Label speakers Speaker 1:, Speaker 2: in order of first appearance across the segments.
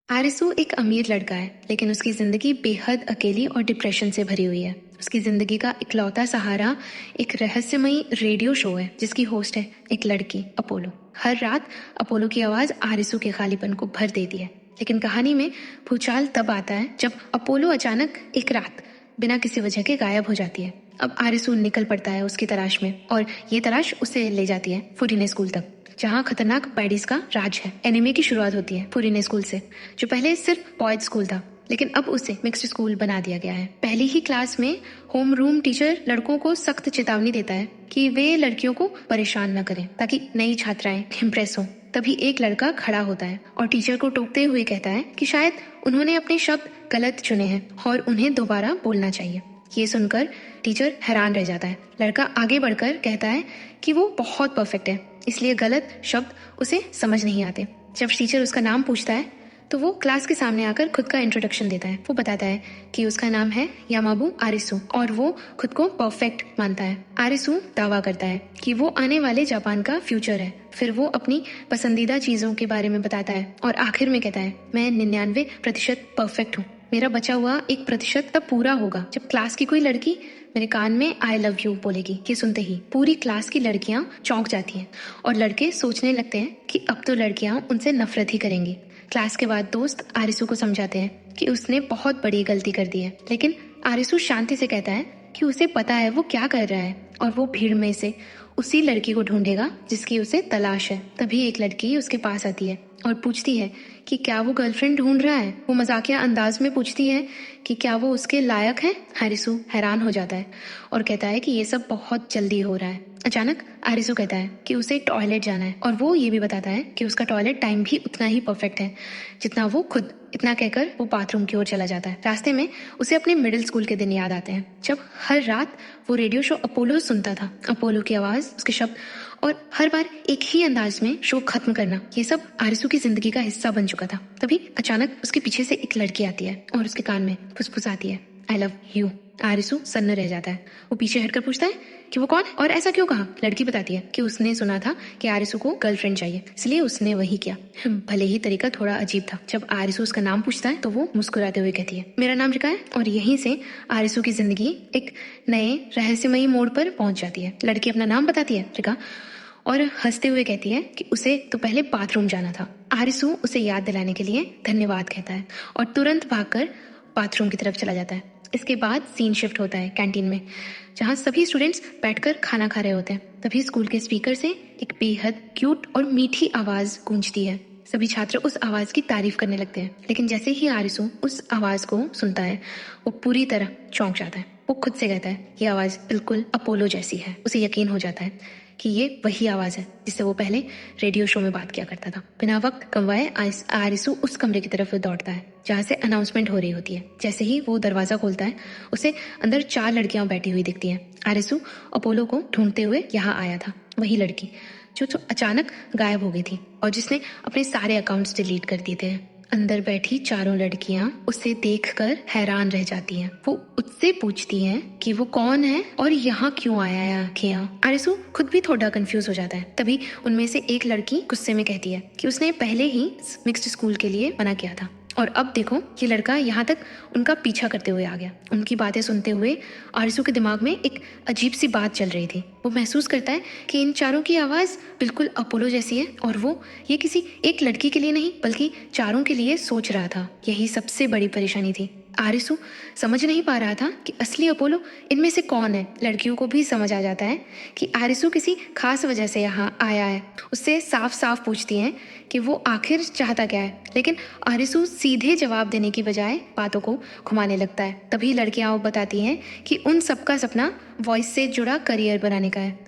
Speaker 1: आरिसू एक अमीर लड़का है, लेकिन उसकी जिंदगी बेहद अकेली और डिप्रेशन से भरी हुई है। उसकी जिंदगी का इकलौता सहारा एक रहस्यमयी रेडियो शो है जिसकी होस्ट है एक लड़की अपोलो। हर रात अपोलो की आवाज आरिसू के खालीपन को भर देती है। लेकिन कहानी में भूचाल तब आता है जब अपोलो अचानक एक रात बिना किसी वजह के गायब हो जाती है। अब आरिसू निकल पड़ता है उसकी तलाश में, और ये तलाश उसे ले जाती है फुरीने स्कूल तक, जहाँ खतरनाक बैडीज का राज है। एनिमे की शुरुआत होती है फुरीने स्कूल से, जो पहले सिर्फ बॉयज स्कूल था, लेकिन अब उसे मिक्स्ड स्कूल बना दिया गया है। पहली ही क्लास में होम रूम टीचर लड़कों को सख्त चेतावनी देता है कि वे लड़कियों को परेशान न करें ताकि नई छात्राएं इम्प्रेस हों। तभी एक लड़का खड़ा होता है और टीचर को टोकते हुए कहता है कि शायद उन्होंने अपने शब्द गलत चुने हैं और उन्हें दोबारा बोलना चाहिए। ये सुनकर टीचर हैरान रह जाता है। लड़का आगे बढ़कर कहता है कि वो बहुत परफेक्ट है, इसलिए गलत शब्द उसे समझ नहीं आते। जब टीचर उसका नाम पूछता है तो वो क्लास के सामने आकर खुद का इंट्रोडक्शन देता है। वो बताता है कि उसका नाम है यामाबू आरिसू और वो खुद को परफेक्ट मानता है। आरिसू दावा करता है कि वो आने वाले जापान का फ्यूचर है। फिर वो अपनी पसंदीदा चीजों के बारे में बताता है और आखिर में कहता है, मैं 99% परफेक्ट हूँ। मेरा बचा हुआ 1% तब पूरा होगा जब क्लास की कोई लड़की मेरे कान में आई लव यू बोलेगी। ये सुनते ही पूरी क्लास की लड़कियां चौंक जाती हैं और लड़के सोचने लगते हैं कि अब तो लड़कियां उनसे नफरत ही करेंगी। क्लास के बाद दोस्त आरिसू को समझाते हैं कि उसने बहुत बड़ी गलती कर दी है, लेकिन आरिसू शांति से कहता है कि उसे पता है वो क्या कर रहा है और वो भीड़ में से उसी लड़की को ढूंढेगा जिसकी उसे तलाश है। तभी एक लड़की उसके पास आती है और पूछती है कि क्या वो गर्लफ्रेंड ढूंढ रहा है। वो मजाकिया अंदाज में पूछती है कि क्या वो उसके लायक है। आरिसू हैरान हो जाता है और कहता है कि ये सब बहुत जल्दी हो रहा है। अचानक आरिसू कहता है कि उसे टॉयलेट जाना है और वो ये भी बताता है कि उसका टॉयलेट टाइम भी उतना ही परफेक्ट है जितना वो खुद। इतना कहकर वो बाथरूम की ओर चला जाता है। रास्ते में उसे अपने मिडिल स्कूल के दिन याद आते हैं जब हर रात वो रेडियो शो अपोलो सुनता था। अपोलो की आवाज, उसके शब्द और हर बार एक ही अंदाज में शो खत्म करना, ये सब आरिसू की जिंदगी का हिस्सा बन चुका था। तभी अचानक उसके पीछे से एक लड़की आती है और उसके कान में फुसफुसाती है, आई लव यू। आरिसू सन्न रह जाता है। वो पीछे हटकर पूछता है कि वो कौन और ऐसा क्यों कहा। लड़की बताती है कि उसने सुना था कि आरिसू को गर्लफ्रेंड चाहिए, इसलिए उसने वही किया। भले ही तरीका थोड़ा अजीब था। जब आरिसू उसका नाम पूछता है तो वो मुस्कुराते हुए कहती है, मेरा नाम रिका है। और यहीं से आरिसू की जिंदगी एक नए रहस्यमयी मोड़ पर पहुंच जाती है। लड़की अपना नाम बताती है, रिका, और हंसते हुए कहती है कि उसे तो पहले बाथरूम जाना था। आरिसू उसे याद दिलाने के लिए धन्यवाद कहता है और तुरंत भागकर बाथरूम की तरफ चला जाता है। इसके बाद सीन शिफ्ट होता है कैंटीन में, जहाँ सभी स्टूडेंट्स बैठकर खाना खा रहे होते हैं। तभी स्कूल के स्पीकर से एक बेहद क्यूट और मीठी आवाज गूंजती है। सभी छात्र उस आवाज की तारीफ करने लगते हैं, लेकिन जैसे ही आरिसू उस आवाज को सुनता है वो पूरी तरह चौंक जाता है। वो खुद से कहता है, ये आवाज बिल्कुल अपोलो जैसी है। उसे यकीन हो जाता है कि ये वही आवाज है जिससे वो पहले रेडियो शो में बात किया करता था। बिना वक्त गंवाए आरिसू उस कमरे की तरफ दौड़ता है जहाँ से अनाउंसमेंट हो रही होती है। जैसे ही वो दरवाजा खोलता है उसे अंदर 4 लड़कियां बैठी हुई दिखती हैं। आरिसू अपोलो को ढूंढते हुए यहाँ आया था, वही लड़की जो अचानक गायब हो गई थी और जिसने अपने सारे अकाउंट्स डिलीट कर दिए थे। अंदर बैठी चारों लड़कियां उसे देखकर हैरान रह जाती हैं। वो उससे पूछती हैं कि वो कौन है और यहाँ क्यों आया है आखियां। आरिसू खुद भी थोड़ा कंफ्यूज हो जाता है। तभी उनमें से एक लड़की गुस्से में कहती है कि उसने पहले ही मिक्स्ड स्कूल के लिए मना किया था और अब देखो ये लड़का यहाँ तक उनका पीछा करते हुए आ गया। उनकी बातें सुनते हुए आरिसू के दिमाग में एक अजीब सी बात चल रही थी। वो महसूस करता है कि इन चारों की आवाज़ बिल्कुल अपोलो जैसी है और वो ये किसी एक लड़की के लिए नहीं बल्कि चारों के लिए सोच रहा था। यही सबसे बड़ी परेशानी थी। आरिसू समझ नहीं पा रहा था कि असली अपोलो इनमें से कौन है। लड़कियों को भी समझ आ जाता है कि आरिसू किसी खास वजह से यहाँ आया है। उससे साफ साफ पूछती हैं कि वो आखिर चाहता क्या है, लेकिन आरिसू सीधे जवाब देने की बजाय बातों को घुमाने लगता है। तभी लड़कियां बताती हैं कि उन सबका सपना वॉइस से जुड़ा करियर बनाने का है।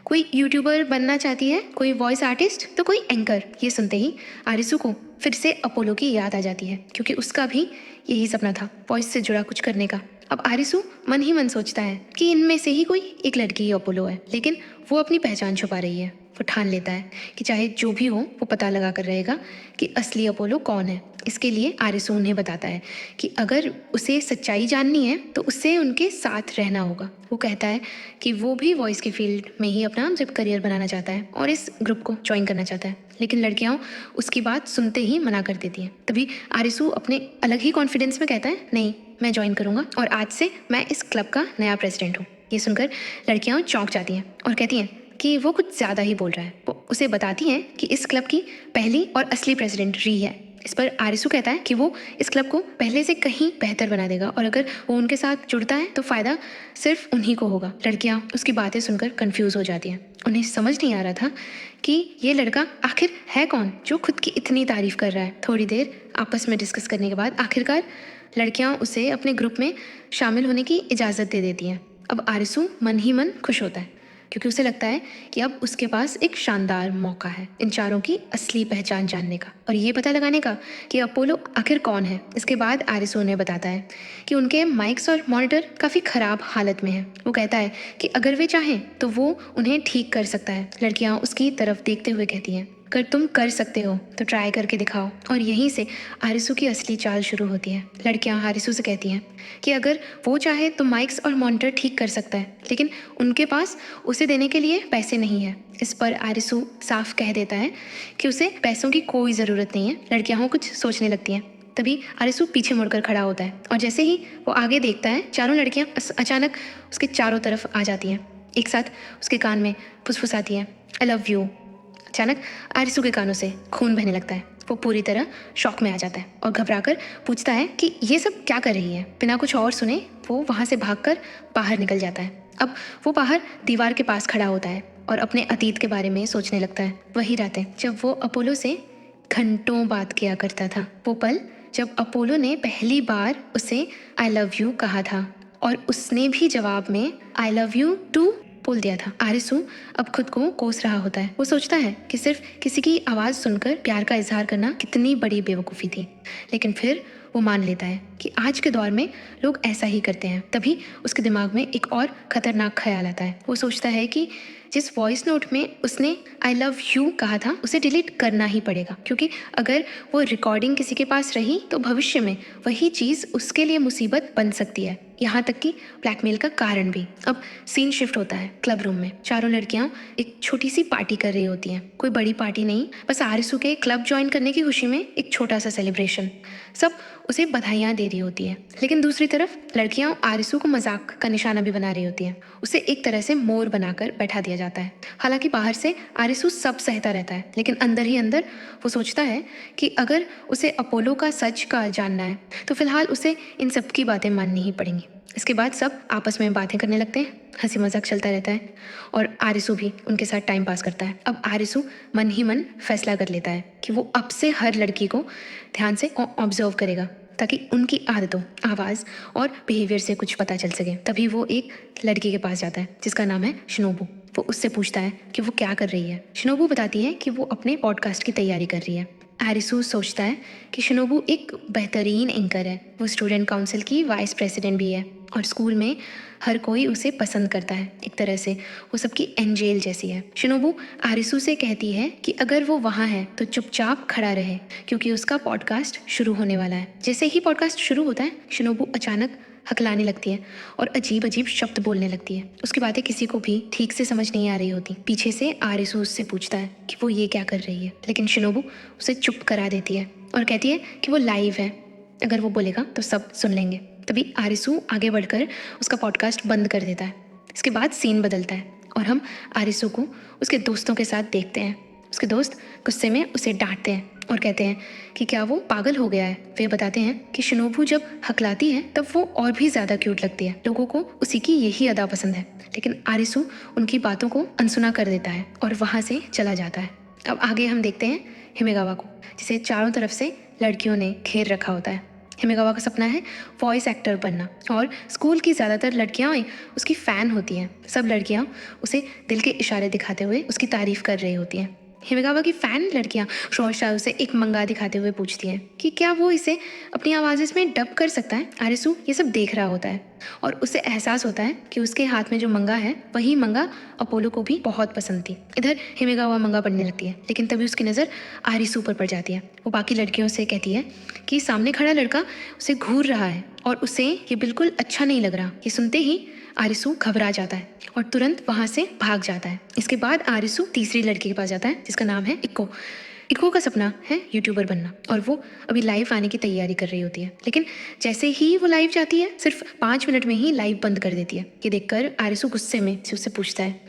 Speaker 1: कोई यूट्यूबर बनना चाहती है, कोई वॉइस आर्टिस्ट, तो कोई एंकर। ये सुनते ही आरिसू को फिर से अपोलो की याद आ जाती है, क्योंकि उसका भी यही सपना था, वॉइस से जुड़ा कुछ करने का। अब आरिसू मन ही मन सोचता है कि इनमें से ही कोई एक लड़की ही अपोलो है, लेकिन वो अपनी पहचान छुपा रही है। वो ठान लेता है कि चाहे जो भी हो वो पता लगा कर रहेगा कि असली अपोलो कौन है। इसके लिए आरिसू उन्हें बताता है कि अगर उसे सच्चाई जाननी है तो उससे उनके साथ रहना होगा। वो कहता है कि वो भी वॉइस के फील्ड में ही अपना जब करियर बनाना चाहता है और इस ग्रुप को ज्वाइन करना चाहता है, लेकिन लड़कियां उसकी बात सुनते ही मना कर देती हैं। तभी आरिसू अपने अलग ही कॉन्फिडेंस में कहता है, नहीं, मैं ज्वाइन करूंगा और आज से मैं इस क्लब का नया प्रेसिडेंट हूँ। ये सुनकर लड़कियां चौंक जाती हैं और कहती हैं कि वो कुछ ज़्यादा ही बोल रहा है। वो उसे बताती हैं कि इस क्लब की पहली और असली प्रेसिडेंट री है। इस पर आरिसू कहता है कि वो इस क्लब को पहले से कहीं बेहतर बना देगा और अगर वो उनके साथ जुड़ता है तो फ़ायदा सिर्फ उन्हीं को होगा। लड़कियां उसकी बातें सुनकर कंफ्यूज हो जाती हैं। उन्हें समझ नहीं आ रहा था कि ये लड़का आखिर है कौन जो खुद की इतनी तारीफ कर रहा है। थोड़ी देर आपस में डिस्कस करने के बाद आखिरकार लड़कियां उसे अपने ग्रुप में शामिल होने की इजाज़त दे देती हैं। अब आरिसू मन ही मन खुश होता है क्योंकि उसे लगता है कि अब उसके पास एक शानदार मौका है इन चारों की असली पहचान जानने का और ये पता लगाने का कि अपोलो आखिर कौन है। इसके बाद आरिसू उन्हें बताता है कि उनके माइक्स और मॉनिटर काफ़ी ख़राब हालत में हैं। वो कहता है कि अगर वे चाहें तो वो उन्हें ठीक कर सकता है। लड़कियां उसकी तरफ देखते हुए कहती हैं, अगर तुम कर सकते हो तो ट्राई करके दिखाओ। और यहीं से आरिसू की असली चाल शुरू होती है। लड़कियां आरिसू से कहती हैं कि अगर वो चाहे तो माइक्स और मॉनिटर ठीक कर सकता है, लेकिन उनके पास उसे देने के लिए पैसे नहीं है। इस पर आरिसू साफ कह देता है कि उसे पैसों की कोई ज़रूरत नहीं है। लड़कियां कुछ सोचने लगती हैं। तभी आरिसू पीछे मुड़कर खड़ा होता है और जैसे ही वो आगे देखता है, चारों लड़कियां अचानक उसके चारों तरफ आ जाती हैं। एक साथ उसके कान में फुसफुसाती हैं, आई लव यू। अचानक आरिसू के कानों से खून बहने लगता है। वो पूरी तरह शॉक में आ जाता है और घबराकर पूछता है कि ये सब क्या कर रही है। बिना कुछ और सुने वो वहाँ से भागकर बाहर निकल जाता है। अब वो बाहर दीवार के पास खड़ा होता है और अपने अतीत के बारे में सोचने लगता है। वही रातें जब वो अपोलो से घंटों बात किया करता था, वो पल जब अपोलो ने पहली बार उसे आई लव यू कहा था और उसने भी जवाब में आई लव यू टू बोल दिया था। आरिसू अब खुद को कोस रहा होता है। वो सोचता है कि सिर्फ किसी की आवाज़ सुनकर प्यार का इजहार करना कितनी बड़ी बेवकूफ़ी थी, लेकिन फिर वो मान लेता है कि आज के दौर में लोग ऐसा ही करते हैं। तभी उसके दिमाग में एक और ख़तरनाक ख्याल आता है। वो सोचता है कि जिस वॉइस नोट में उसने आई लव यू कहा था उसे डिलीट करना ही पड़ेगा, क्योंकि अगर वो रिकॉर्डिंग किसी के पास रही तो भविष्य में वही चीज़ उसके लिए मुसीबत बन सकती है, यहाँ तक कि ब्लैकमेल का कारण भी। अब सीन शिफ्ट होता है क्लब रूम में। चारों लड़कियां एक छोटी सी पार्टी कर रही होती हैं। कोई बड़ी पार्टी नहीं, बस आरिसू के क्लब ज्वाइन करने की खुशी में एक छोटा सा सेलिब्रेशन। सब उसे बधाइयाँ दे रही होती हैं, लेकिन दूसरी तरफ लड़कियां आरिसू को मजाक का निशाना भी बना रही होती हैं। उसे एक तरह से मोर बनाकर बैठा दिया जाता है। हालांकि बाहर से आरिसू सब सहता रहता है, लेकिन अंदर ही अंदर वो सोचता है कि अगर उसे अपोलो का सच का जानना है तो फिलहाल उसे इन सब की बातें माननी ही पड़ेंगी। इसके बाद सब आपस में बातें करने लगते हैं, हंसी मजाक चलता रहता है और आरिसू भी उनके साथ टाइम पास करता है। अब आरिसू मन ही मन फैसला कर लेता है कि वो अब से हर लड़की को ध्यान से ऑब्जर्व करेगा ताकि उनकी आदतों, आवाज़ और बिहेवियर से कुछ पता चल सके। तभी वो एक लड़की के पास जाता है जिसका नाम है शिनोबू। वो उससे पूछता है कि वो क्या कर रही है। शिनोबू बताती है कि वो अपने पॉडकास्ट की तैयारी कर रही है। आरिसू सोचता है कि शिनोबू एक बेहतरीन एंकर है। वो स्टूडेंट काउंसिल की वाइस प्रेसिडेंट भी है और स्कूल में हर कोई उसे पसंद करता है। एक तरह से वो सबकी एंजेल जैसी है। शिनोबू आरिसू से कहती है कि अगर वो वहाँ है तो चुपचाप खड़ा रहे क्योंकि उसका पॉडकास्ट शुरू होने वाला है। जैसे ही पॉडकास्ट शुरू होता है शिनोबू अचानक हकलाने लगती है और अजीब अजीब शब्द बोलने लगती है। उसकी बातें किसी को भी ठीक से समझ नहीं आ रही होती। पीछे से आरिसू उससे पूछता है कि वो ये क्या कर रही है, लेकिन शिनोबू उसे चुप करा देती है और कहती है कि वो लाइव है, अगर वो बोलेगा तो सब सुन लेंगे। तभी आरिसू आगे बढ़कर उसका पॉडकास्ट बंद कर देता है। इसके बाद सीन बदलता है और हम आरिसू को उसके दोस्तों के साथ देखते हैं। उसके दोस्त गुस्से में उसे डांटते हैं और कहते हैं कि क्या वो पागल हो गया है। वे बताते हैं कि शिनोबू जब हकलाती है तब वो और भी ज़्यादा क्यूट लगती है। लोगों को उसी की यही अदा पसंद है, लेकिन आरिसू उनकी बातों को अनसुना कर देता है और वहाँ से चला जाता है। अब आगे हम देखते हैं हिमेगावा को, जिसे चारों तरफ से लड़कियों ने घेर रखा होता है। हिमेगावा का सपना है वॉइस एक्टर बनना और स्कूल की ज़्यादातर लड़कियां उसकी फ़ैन होती हैं। सब लड़कियां उसे दिल के इशारे दिखाते हुए उसकी तारीफ़ कर रही होती हैं। हिमेगावा की फ़ैन लड़कियां शोरशार उसे एक मंगा दिखाते हुए पूछती हैं कि क्या वो इसे अपनी आवाज़ में डब कर सकता है। आरिसू ये सब देख रहा होता है और उसे एहसास होता है कि उसके हाथ में जो मंगा है वही मंगा अपोलो को भी बहुत पसंद थी। इधर हिमेगावा मंगा पढ़ने लगती है, लेकिन तभी उसकी नज़र आरिसू पर पड़ जाती है। वो बाकी लड़कियों से कहती है कि सामने खड़ा लड़का उसे घूर रहा है और उसे ये बिल्कुल अच्छा नहीं लग रहा। ये सुनते ही आरिसू घबरा जाता है और तुरंत वहाँ से भाग जाता है। इसके बाद आरिसू तीसरी लड़की के पास जाता है जिसका नाम है इक्को। इको का सपना है यूट्यूबर बनना और वो अभी लाइव आने की तैयारी कर रही होती है, लेकिन जैसे ही वो लाइव जाती है सिर्फ 5 मिनट में ही लाइव बंद कर देती है। ये देखकर आरिसू गुस्से में से उससे पूछता है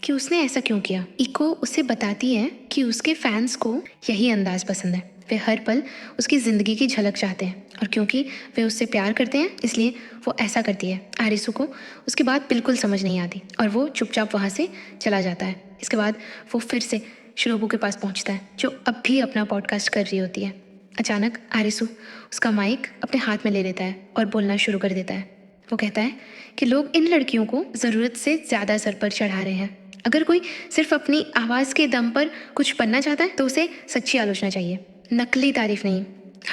Speaker 1: कि उसने ऐसा क्यों किया। इको उसे बताती है कि उसके फैंस को यही अंदाज पसंद है, वे हर पल उसकी ज़िंदगी की झलक चाहते हैं और क्योंकि वे उससे प्यार करते हैं इसलिए वो ऐसा करती है। आरिसू को उसकी बात बिल्कुल समझ नहीं आती और वो चुपचाप वहाँ से चला जाता है। इसके बाद वो फिर से शिरोबू के पास पहुँचता है जो अब भी अपना पॉडकास्ट कर रही होती है। अचानक आरिसू उसका माइक अपने हाथ में ले लेता है और बोलना शुरू कर देता है। वो कहता है कि लोग इन लड़कियों को ज़रूरत से ज़्यादा सर पर चढ़ा रहे हैं। अगर कोई सिर्फ अपनी आवाज़ के दम पर कुछ बनना चाहता है तो उसे सच्ची आलोचना चाहिए, नकली तारीफ नहीं।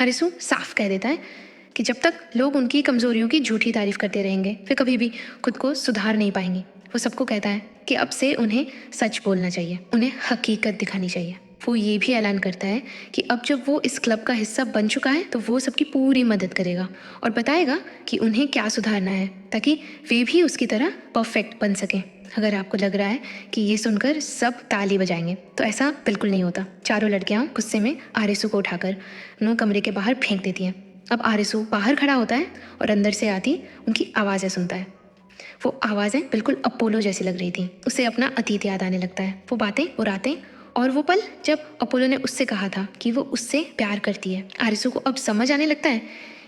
Speaker 1: आरिसू साफ कह देता है कि जब तक लोग उनकी कमज़ोरियों की झूठी तारीफ करते रहेंगे वे कभी भी खुद को सुधार नहीं पाएंगे। वो सबको कहता है कि अब से उन्हें सच बोलना चाहिए, उन्हें हकीकत दिखानी चाहिए। वो ये भी ऐलान करता है कि अब जब वो इस क्लब का हिस्सा बन चुका है तो वो सबकी पूरी मदद करेगा और बताएगा कि उन्हें क्या सुधारना है ताकि वे भी उसकी तरह परफेक्ट बन सकें। अगर आपको लग रहा है कि ये सुनकर सब ताली बजाएंगे तो ऐसा बिल्कुल नहीं होता। चारों लड़कियां गुस्से में आरिसू को उठाकर उन्हें कमरे के बाहर फेंक देती हैं। अब आरिसू बाहर खड़ा होता है और अंदर से आती उनकी आवाज़ें सुनता है। वो आवाज़ें बिल्कुल अपोलो जैसी लग रही थी। उसे अपना अतीत याद आने लगता है, वो बातें वो रातें और वो पल जब अपोलो ने उससे कहा था कि वो उससे प्यार करती है। आरिसू को अब समझ आने लगता है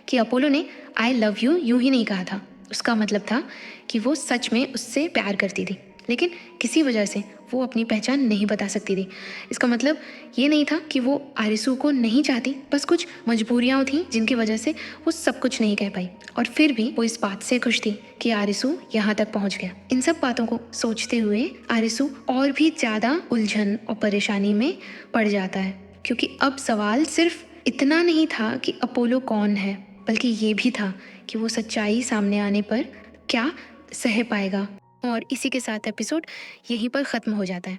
Speaker 1: कि अपोलो ने आई लव यू यूं ही नहीं कहा था, उसका मतलब था कि वो सच में उससे प्यार करती थी, लेकिन किसी वजह से वो अपनी पहचान नहीं बता सकती थी। इसका मतलब ये नहीं था कि वो आरिसू को नहीं चाहती, बस कुछ मजबूरियाँ थीं जिनकी वजह से वो सब कुछ नहीं कह पाई। और फिर भी वो इस बात से खुश थी कि आरिसू यहाँ तक पहुँच गया। इन सब बातों को सोचते हुए आरिसू और भी ज़्यादा उलझन और परेशानी में पड़ जाता है, क्योंकि अब सवाल सिर्फ इतना नहीं था कि अपोलो कौन है, बल्कि ये भी था कि वो सच्चाई सामने आने पर क्या सह पाएगा। और इसी के साथ एपिसोड यहीं पर ख़त्म हो जाता है।